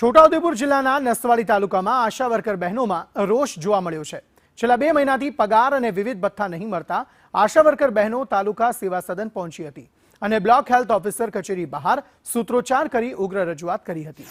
છોટાઉદેપુર જિલ્લાના નસવાડી તાલુકામાં આશા વર્કર બહેનોમાં રોષ જોવા મળ્યો છે। છેલ્લા 2 મહિનાથી પગાર અને વિવિધ ભથ્થા નહીં મળતા આશા વર્કર બહેનો તાલુકા સેવા સદન પહોંચી હતી અને બ્લોક હેલ્થ ઓફિસર કચેરી બહાર સૂત્રોચ્ચાર કરી ઉગ્ર રજૂઆત કરી હતી।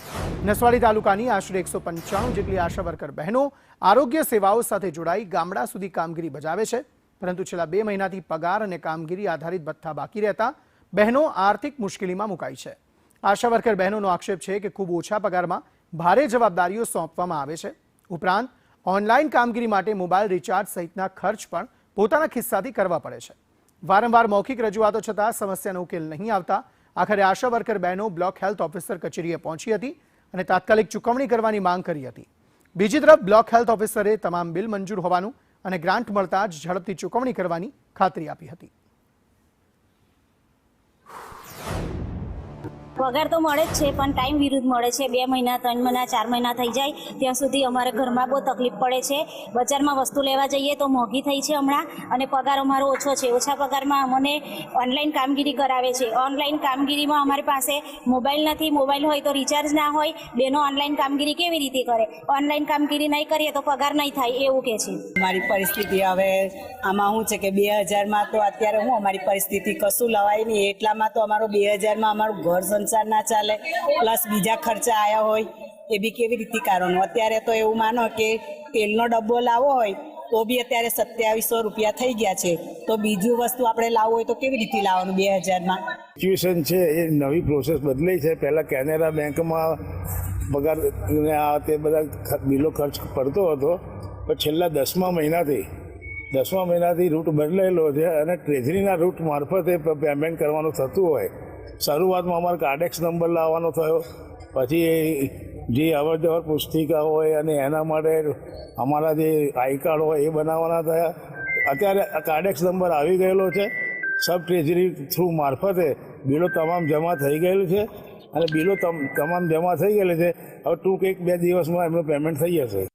નસવાડી તાલુકાની આશરે 195 જેટલી આશા વર્કર બહેનો આરોગ્ય સેવાઓ સાથે જોડાઈ ગામડા સુધી કામગીરી બજાવે છે, પરંતુ છેલ્લા 2 મહિનાથી પગાર અને કામગીરી આધારિત ભથ્થા બાકી રહેતા બહેનો આર્થિક મુશ્કેલીમાં મુકાઈ છે। आशा वर्कर बहनों आक्षेप है कि खूब ओछा पगार में भारे जवाबदारीओ सौंपवामां आवे छे। उपरांत ऑनलाइन कामगीरी माटे मोबाइल रिचार्ज सहितना खर्च पण पोताना खिस्साथी करवा पड़े छे। वारंवार मौखिक रजूआतो छतां समस्यानो उकेल नहीं आवता आखरे आशा वर्कर बहनों ब्लॉक हेल्थ ऑफिसर कचेरीए पहोंची हती अने तात्कालिक चूकवणी करवानी मांग करी हती। बीजी तरफ ब्लॉक हेल्थ ऑफिसरे तमाम बिल मंजूर होवानुं अने ग्रांट मळता ज झड़पथी चूकवणी करवानी खातरी आपी हती। पगार तो मळे ज छे पण टाइम विरुद्ध मळे छे। 2 महीना 3 महीना 4 महीना थई जाय त्यां सुधी अमारे घरमां बहुत तकलीफ पड़े छे। बजारमां वस्तु लेवा जईए तो मोंघी थई छे हमणां अने पगार अमारो ओछो छे। ओछा पगारमां अमने ऑनलाइन कामगीरी करावे छे। ऑनलाइन कामगीरीमां अमारी पासे मोबाइल नथी, मोबाइल होय तो रिचार्ज ना होय। बेनो ऑनलाइन कामगीरी केवी रीते करे? ऑनलाइन कामगीरी नहीं करीए तो पगार नहीं थाय एवुं कहे छे। अमारी परिस्थिति हवे आमां शुं छे के 2000 मां तो अत्यारे हुं अमारी परिस्थिति कशुं लवाय नहीं, एटलामां तो अमारो 2000 मां अमारुं घर संसार ना चाले, प्लस बीजा खर्चा आया होय ए बी केवी रीते कारण। अत्यारे तो एवुं मानो के तेलनो डब्बो लावो होय तो बी अत्यारे 2700 रुपया थई गया छे, तो बीजू वस्तु आपणे लावो होय तो केवी रीते लाववानुं 2000 मां? सिच्युएशन छे ए नवी प्रोसेस बदलाई छे। पहला केनेरा बैंक में पगार ने आ ते बधा बिलो खर्च पड़तो हतो, पण छेल्ला 10मा महीनाथी रूट बदलायेलो छे अने ट्रेजरीना रूट मार्फते पेमेंट करवानुं थतुं होय। શરૂઆતમાં અમારે કાર્ડેક્સ નંબર લાવવાનો થયો, પછી જે અવર જવર પુસ્તિકા હોય અને એના માટે અમારા જે આઈ કાર્ડ હોય એ બનાવવાના થયા। અત્યારે કાર્ડેક્સ નંબર આવી ગયેલો છે। સબ ટ્રેજરી થ્રુ મારફતે બિલો તમામ જમા થઈ ગયેલું છે અને બિલો તમામ જમા થઈ ગયેલું છે। હવે ટૂંક 1-2 દિવસમાં એમનું પેમેન્ટ થઈ જશે।